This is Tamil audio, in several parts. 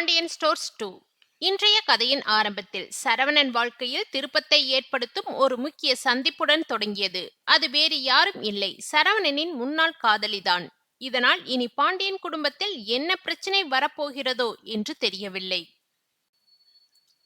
பாண்டியன் ஸ்டோர்ஸ் 2. இன்றைய கதையின் ஆரம்பத்தில் சரவணன் வாழ்க்கையில் திருப்பத்தை ஏற்படுத்தும் ஒரு முக்கிய சந்திப்புடன் தொடங்கியது. அது வேறு யாரும் இல்லை, சரவணனின் முன்னாள் காதலிதான். இதனால் இனி பாண்டியன் குடும்பத்தில் என்ன பிரச்சனை வரப்போகிறதோ என்று தெரியவில்லை.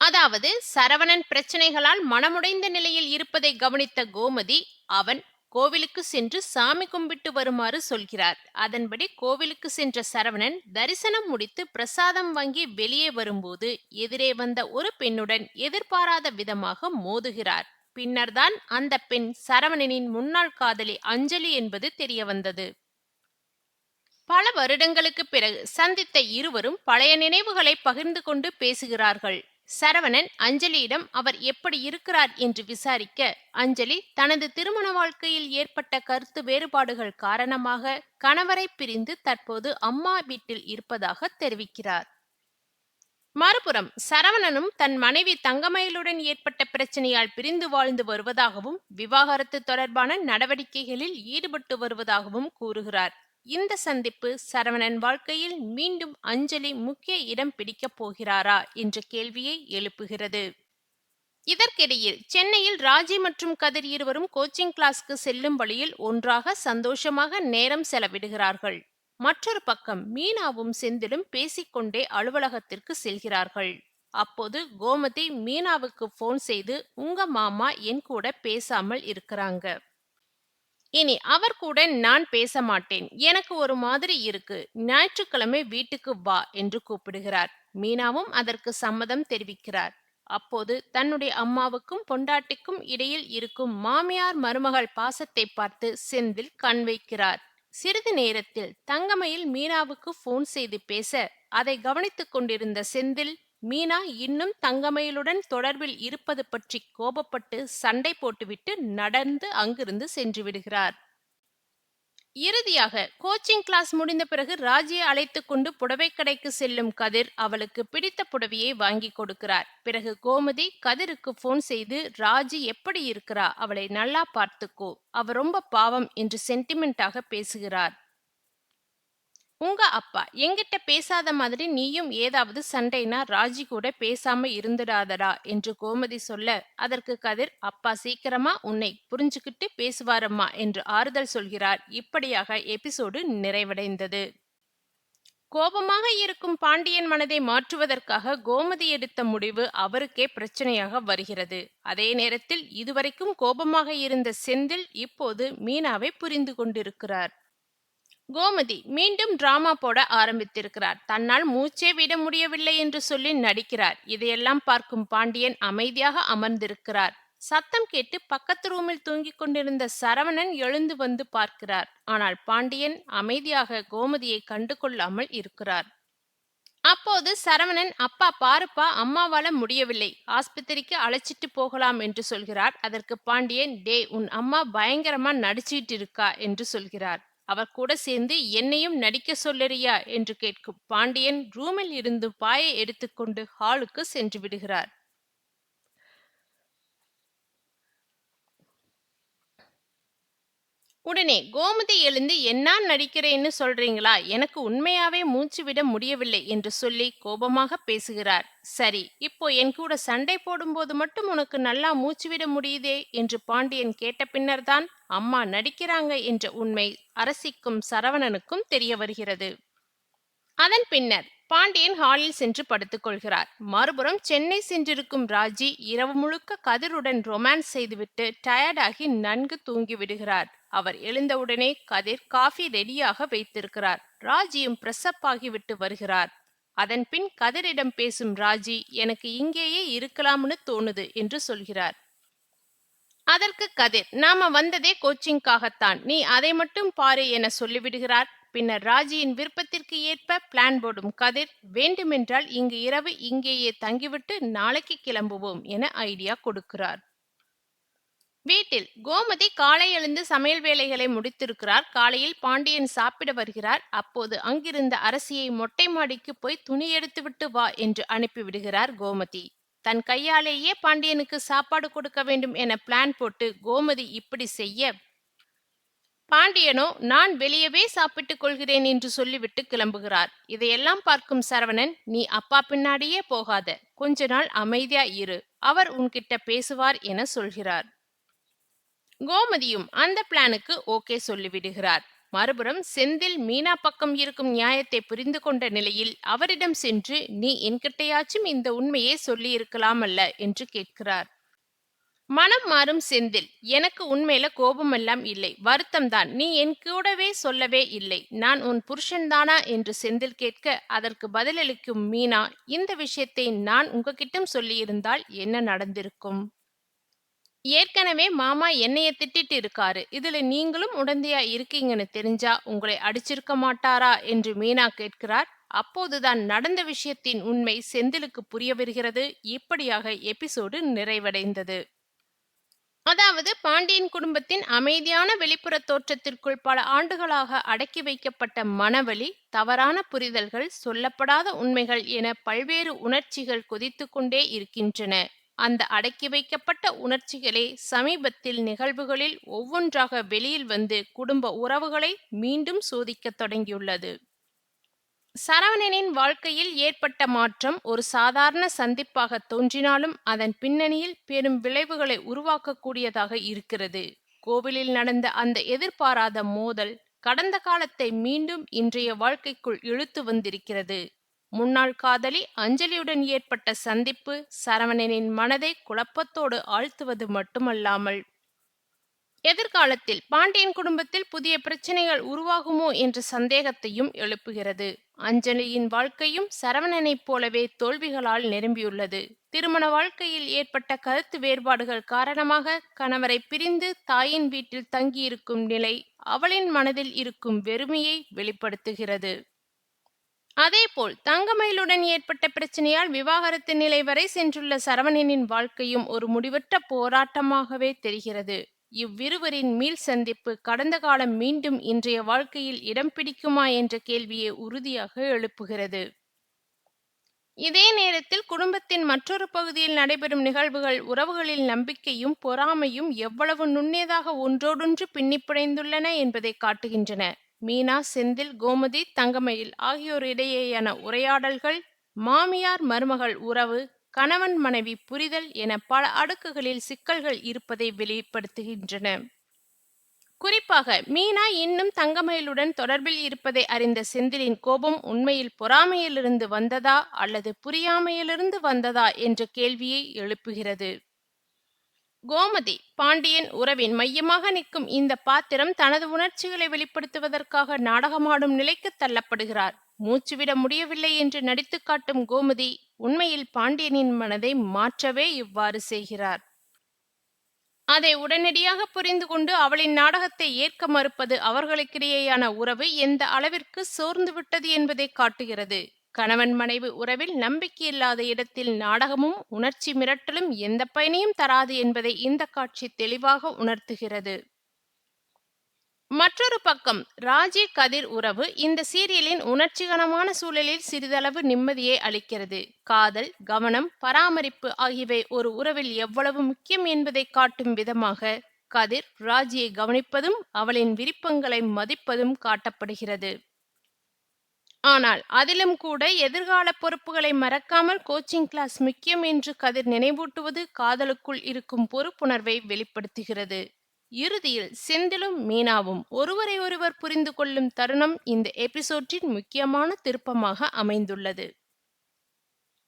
அதாவது சரவணன் பிரச்சனைகளால் மனமுடைந்த நிலையில் இருப்பதை கவனித்த கோமதி, அவன் கோவிலுக்கு சென்று சாமி கும்பிட்டு வருமாறு சொல்கிறார். அதன்படி கோவிலுக்கு சென்ற சரவணன் தரிசனம் முடித்து பிரசாதம் வாங்கி வெளியே வரும்போது எதிரே வந்த ஒரு பெண்ணுடன் எதிர்பாராத விதமாக மோதுகிறார். பின்னர்தான் அந்த பெண் சரவணனின் முன்னாள் காதலி அஞ்சலி என்பது தெரிய வந்தது. பல வருடங்களுக்கு பிறகு சந்தித்த இருவரும் பழைய நினைவுகளை பகிர்ந்து கொண்டு பேசுகிறார்கள். சரவணன் அஞ்சலியிடம் அவர் எப்படி இருக்கிறார் என்று விசாரிக்க, அஞ்சலி தனது திருமண வாழ்க்கையில் ஏற்பட்ட கருத்து வேறுபாடுகள் காரணமாக கணவரை பிரிந்து தற்போது அம்மா வீட்டில் இருப்பதாக தெரிவிக்கிறார். மறுபுறம் சரவணனும் தன் மனைவி தங்கமயிலுடன் ஏற்பட்ட பிரச்சனையால் பிரிந்து வாழ்ந்து வருவதாகவும் விவாகரத்து தொடர்பான நடவடிக்கைகளில் ஈடுபட்டு வருவதாகவும் கூறுகிறார். இந்த சந்திப்பு சரவணன் வாழ்க்கையில் மீண்டும் அஞ்சலி முக்கிய இடம் பிடிக்கப் போகிறாரா என்ற கேள்வியை எழுப்புகிறது. இதற்கிடையில் சென்னையில் ராஜி மற்றும் கதிர் இருவரும் கோச்சிங் கிளாஸ்க்கு செல்லும் வழியில் ஒன்றாக சந்தோஷமாக நேரம் செலவிடுகிறார்கள். மற்றொரு பக்கம் மீனாவும் செந்திலும் பேசிக்கொண்டே அலுவலகத்திற்கு செல்கிறார்கள். அப்போது கோமதி மீனாவுக்கு போன் செய்து, உங்க மாமா என் கூட பேசாமல் இருக்கிறாங்க, இனி அவர் கூட நான் பேச மாட்டேன், எனக்கு ஒரு மாதிரி இருக்கு, ஞாயிற்றுக்கிழமை வீட்டுக்கு வா என்று கூப்பிடுகிறார். மீனாவும் அதற்கு சம்மதம் தெரிவிக்கிறார். அப்போது தன்னுடைய அம்மாவுக்கும் பொண்டாட்டிக்கும் இடையில் இருக்கும் மாமியார் மருமகள் பாசத்தை பார்த்து செந்தில் கண் வைக்கிறார். சிறிது நேரத்தில் தங்கமயில் மீனாவுக்கு போன் செய்து பேச, அதை கவனித்துக் கொண்டிருந்த செந்தில், மீனா இன்னும் தங்கமயிலுடன் தொடர்பில் இருப்பது பற்றி கோபப்பட்டு சண்டை போட்டுவிட்டு நடந்து அங்கிருந்து சென்று விடுகிறார். இறுதியாக கோச்சிங் கிளாஸ் முடிந்த பிறகு ராஜியை அழைத்து கொண்டு புடவை கடைக்கு செல்லும் கதிர் அவளுக்கு பிடித்த புடவையை வாங்கி கொடுக்கிறார். பிறகு கோமதி கதிருக்கு போன் செய்து, ராஜி எப்படி இருக்கிறா, அவளை நல்லா பார்த்துக்கோ, அவ ரொம்ப பாவம் என்று சென்டிமெண்டாக பேசுகிறார். உங்க அப்பா என்கிட்ட பேசாத மாதிரி நீயும் ஏதாவது சண்டைனா ராஜி கூட பேசாம இருந்துடாதடா என்று கோமதி சொல்ல, அதற்கு கதிர், அப்பா சீக்கிரமா உன்னை புரிஞ்சுக்கிட்டு பேசுவாரம்மா என்று ஆறுதல் சொல்கிறார். இப்படியாக எபிசோடு நிறைவடைந்தது. கோபமாக இருக்கும் பாண்டியன் மனதை மாற்றுவதற்காக கோமதி எடுத்த முடிவு அவருக்கே பிரச்சனையாக வருகிறது. அதே நேரத்தில் இதுவரைக்கும் கோபமாக இருந்த செந்தில் இப்போது மீனாவை புரிந்து கொண்டிருக்கிறார். கோமதி மீண்டும் டிராமா போட ஆரம்பித்திருக்கிறார். தன்னால் மூச்சே விட முடியவில்லை என்று சொல்லி நடிக்கிறார். இதையெல்லாம் பார்க்கும் பாண்டியன் அமைதியாக அமர்ந்திருக்கிறார். சத்தம் கேட்டு பக்கத்து ரூமில் தூங்கிக் கொண்டிருந்த சரவணன் எழுந்து வந்து பார்க்கிறார். ஆனால் பாண்டியன் அமைதியாக கோமதியை கண்டு கொள்ளாமல் இருக்கிறார். அப்போது சரவணன், அப்பா பாருப்பா, அம்மாவால முடியவில்லை, ஆஸ்பத்திரிக்கு அழைச்சிட்டு போகலாம் என்று சொல்கிறார். அதற்கு பாண்டியன், டே உன் அம்மா பயங்கரமா நடிச்சிட்டு இருக்கா என்று சொல்கிறார். அவர் கூட சேர்ந்து என்னையும் நடிக்க சொல்லறியா என்று கேட்கும் பாண்டியன் ரூமில் இருந்து பாயை எடுத்துக்கொண்டு ஹாலுக்கு சென்று விடுகிறார். உடனே கோமதி எழுந்து, என்ன நடிக்கிறேன்னு சொல்றீங்களா, எனக்கு உண்மையாவே மூச்சு விட முடியவில்லை என்று சொல்லி கோபமாக பேசுகிறார். சரி, இப்போ என் கூட சண்டை போடும்போது மட்டும் உனக்கு நல்லா மூச்சு விட முடியுதே என்று பாண்டியன் கேட்ட பின்னர்தான் அம்மா நடிக்கிறாங்க என்ற உண்மை அரசிக்கும் சரவணனுக்கும் தெரிய வருகிறது. அதன் பின்னர் பாண்டியன் ஹாலில் சென்று படுத்துக் கொள்கிறார். மறுபுறம் சென்னை சென்றிருக்கும் ராஜி இரவு முழுக்க கதிருடன் ரொமான்ஸ் செய்துவிட்டு டயர்டாகி நன்கு தூங்கி விடுகிறார். அவர் எழுந்தவுடனே கதிர் காஃபி ரெடியாக வைத்திருக்கிறார். ராஜியும் பிரசப் ஆகிவிட்டு வருகிறார். அதன் பின் கதிரிடம் பேசும் ராஜி, எனக்கு இங்கேயே இருக்கலாம்னு தோணுது என்று சொல்கிறார். அதற்கு கதிர், நாம வந்ததே கோச்சிங்காகத்தான், நீ அதை மட்டும் பாரு என சொல்லிவிடுகிறார். பின்னர் ராஜியின் விருப்பத்திற்கு ஏற்ப பிளான் போடும் கதிர், வேண்டுமென்றால் இங்கு இரவு இங்கேயே தங்கிவிட்டு நாளைக்கு கிளம்புவோம் என ஐடியா கொடுக்கிறார். வீட்டில் கோமதி காலை எழுந்து சமையல் வேலைகளை முடித்திருக்கிறார். காலையில் பாண்டியன் சாப்பிட வருகிறார். அப்போது அங்கிருந்த அரசியை மொட்டை மாடிக்கு போய் துணி எடுத்துவிட்டு வா என்று அனுப்பிவிடுகிறார் கோமதி. தன் கையாலேயே பாண்டியனுக்கு சாப்பாடு கொடுக்க வேண்டும் என பிளான் போட்டு கோமதி இப்படி செய்ய, பாண்டியனோ நான் வெளியவே சாப்பிட்டுக் கொள்கிறேன் என்று சொல்லிவிட்டு கிளம்புகிறார். இதையெல்லாம் பார்க்கும் சரவணன், நீ அப்பா பின்னாடியே போகாத, கொஞ்ச நாள் அமைதியா இரு, அவர் உன்கிட்ட பேசுவார் என சொல்கிறார். கோமதியும் அந்த பிளானுக்கு ஓகே சொல்லிவிடுகிறார். மறுபுறம் செந்தில் மீனா பக்கம் இருக்கும் நியாயத்தை புரிந்து கொண்ட நிலையில் அவரிடம் சென்று, நீ என்கிட்டயாச்சும் இந்த உண்மையை சொல்லி இருக்கலாமல்ல என்று கேட்கிறார். மனம் மாறும் செந்தில், எனக்கு உண்மையில கோபமெல்லாம் இல்லை, வருத்தம்தான், நீ என் கூடவே சொல்லவே இல்லை, நான் உன் புருஷன்தானா என்று செந்தில் கேட்க, அதற்கு பதிலளிக்கும் மீனா, இந்த விஷயத்தை நான் உங்ககிட்டம் சொல்லியிருந்தால் என்ன நடந்திருக்கும்? ஏற்கனவே மாமா என்னைய திட்டிட்டு இருக்காரு, இதுல நீங்களும் உடந்தையா இருக்கீங்கன்னு தெரிஞ்சா உங்களை அடிச்சிருக்க மாட்டாரா என்று மீனா கேட்கிறார். அப்போதுதான் நடந்த விஷயத்தின் உண்மை செந்திலுக்கு புரிய வருகிறது. இப்படியாக எபிசோடு நிறைவடைந்தது. அதாவது பாண்டியன் குடும்பத்தின் அமைதியான வெளிப்புற தோற்றத்திற்குள் பல ஆண்டுகளாக அடக்கி வைக்கப்பட்ட மனவலி, தவறான புரிதல்கள், சொல்லப்படாத உண்மைகள் என பல்வேறு உணர்ச்சிகள் கொதித்து கொண்டே இருக்கின்றன. அந்த அடக்கி வைக்கப்பட்ட உணர்ச்சிகளே சமீபத்தில் நிகழ்வுகளில் ஒவ்வொன்றாக வெளியில் வந்து குடும்ப உறவுகளை மீண்டும் சோதிக்கத் தொடங்கியுள்ளது. சரவணனின் வாழ்க்கையில் ஏற்பட்ட மாற்றம் ஒரு சாதாரண சந்திப்பாக தோன்றினாலும் அதன் பின்னணியில் பெரும் விளைவுகளை உருவாக்கக்கூடியதாக இருக்கிறது. கோவிலில் நடந்த அந்த எதிர்பாராத மோதல் கடந்த காலத்தை மீண்டும் இன்றைய வாழ்க்கைக்குள் இழுத்து வந்திருக்கிறது. முன்னாள் காதலி அஞ்சலியுடன் ஏற்பட்ட சந்திப்பு சரவணனின் மனதை குழப்பத்தோடு ஆழ்த்துவது மட்டுமல்லாமல் எதிர்காலத்தில் பாண்டியன் குடும்பத்தில் புதிய பிரச்சனைகள் உருவாகுமோ என்ற சந்தேகத்தையும் எழுப்புகிறது. அஞ்சலியின் வாழ்க்கையும் சரவணனைப் போலவே தோல்விகளால் நிரம்பியுள்ளது. திருமண வாழ்க்கையில் ஏற்பட்ட கருத்து வேறுபாடுகள் காரணமாக கணவரை பிரிந்து தாயின் வீட்டில் தங்கியிருக்கும் நிலை அவளின் மனதில் இருக்கும் வெறுமையை வெளிப்படுத்துகிறது. அதேபோல் தங்கமயிலுடன் ஏற்பட்ட பிரச்சனையால் விவாகரத்து நிலை வரை சென்றுள்ள சரவணனின் வாழ்க்கையும் ஒரு முடிவற்ற போராட்டமாகவே தெரிகிறது. இவ்விருவரின் மீள் சந்திப்பு கடந்த காலம் மீண்டும் இன்றைய வாழ்க்கையில் இடம் பிடிக்குமா என்ற கேள்வியை உறுதியாக எழுப்புகிறது. இதே நேரத்தில் குடும்பத்தின் மற்றொரு பகுதியில் நடைபெறும் நிகழ்வுகள் உறவுகளில் நம்பிக்கையும் பொறாமையும் எவ்வளவு நுண்ணியதாக ஒன்றோடொன்று பின்னி பிணைந்துள்ளன என்பதை காட்டுகின்றன. மீனா, செந்தில், கோமதி, தங்கமயில் ஆகியோரிடையேயான உரையாடல்கள் மாமியார் மருமகள் உறவு, கணவன் மனைவி புரிதல் என பல அடுக்குகளில் சிக்கல்கள் இருப்பதை வெளிப்படுத்துகின்றன. குறிப்பாக மீனா இன்னும் தங்கமயிலுடன் தொடர்பில் இருப்பதை அறிந்த செந்திலின் கோபம் உண்மையில் பொறாமையிலிருந்து வந்ததா அல்லது புரியாமையிலிருந்து வந்ததா என்ற கேள்வியை எழுப்புகிறது. கோமதி, பாண்டியன் உறவின் மையமாக நிற்கும் இந்த பாத்திரம் தனது உணர்ச்சிகளை வெளிப்படுத்துவதற்காக நாடகமாடும் நிலைக்கு தள்ளப்படுகிறார். மூச்சுவிட முடியவில்லை என்று நடித்து காட்டும் கோமதி உண்மையில் பாண்டியனின் மனதை மாற்றவே இவ்வாறு செய்கிறார். அதை உடனடியாக புரிந்து கொண்டு அவளின் நாடகத்தை ஏற்க மறுப்பது அவர்களுக்கிடையேயான உறவு எந்த அளவிற்கு சோர்ந்துவிட்டது என்பதை காட்டுகிறது. கணவன் மனைவி உறவில் நம்பிக்கையில்லாத இடத்தில் நாடகமும் உணர்ச்சி மிரட்டலும் எந்த பயனையும் தராது என்பதை இந்த காட்சி தெளிவாக உணர்த்துகிறது. மற்றொரு பக்கம் ராஜி கதிர் உறவு இந்த சீரியலின் உணர்ச்சிகரமான சூழலில் சிறிதளவு நிம்மதியை அளிக்கிறது. காதல், கவனம், பராமரிப்பு ஆகியவை ஒரு உறவில் எவ்வளவு முக்கியம் என்பதை காட்டும் விதமாக கதிர் ராஜியை கவனிப்பதும் அவளின் விருப்பங்களை மதிப்பதும் காட்டப்படுகிறது. ஆனால் அதிலும் கூட எதிர்கால பொறுப்புகளை மறக்காமல் கோச்சிங் கிளாஸ் முக்கியம் என்று கதிர் நினைவூட்டுவது காதலுக்குள் இருக்கும் பொறுப்புணர்வை வெளிப்படுத்துகிறது. இறுதியில் செந்திலும் மீனாவும் ஒருவரை ஒருவர் புரிந்து கொள்ளும் தருணம் இந்த எபிசோட்டின் முக்கியமான திருப்பமாக அமைந்துள்ளது.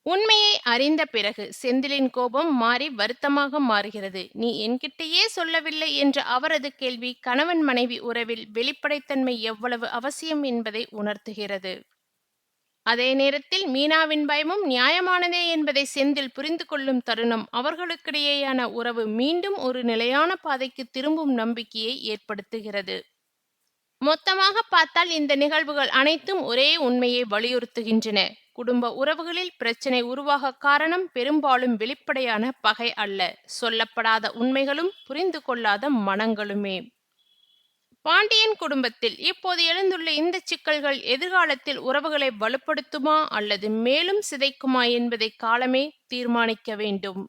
உண்மையை அறிந்த பிறகு செந்திலின் கோபம் மாறி வருத்தமாக மாறுகிறது. நீ என்கிட்டயே சொல்லவில்லை என்ற அவரது கேள்வி கணவன் மனைவி உறவில் வெளிப்படைத்தன்மை எவ்வளவு அவசியம் என்பதை உணர்த்துகிறது. அதே நேரத்தில் மீனாவின் பயமும் நியாயமானதே என்பதை செந்தில் புரிந்து கொள்ளும் தருணம் அவர்களுக்கிடையேயான உறவு மீண்டும் ஒரு நிலையான பாதைக்கு திரும்பும் நம்பிக்கையை ஏற்படுத்துகிறது. மொத்தமாக பார்த்தால் இந்த நிகழ்வுகள் அனைத்தும் ஒரே உண்மையை வலியுறுத்துகின்றன. குடும்ப உறவுகளில் பிரச்சனை உருவாக காரணம் பெரும்பாலும் வெளிப்படையான பகை அல்ல, சொல்லப்படாத உண்மைகளும் புரிந்து கொள்ளாத மனங்களுமே. பாண்டியன் குடும்பத்தில் இப்போது எழுந்துள்ள இந்த சிக்கல்கள் எதிர்காலத்தில் உறவுகளை வலுப்படுத்துமா அல்லது மேலும் சிதைக்குமா என்பதை காலமே தீர்மானிக்க வேண்டும்.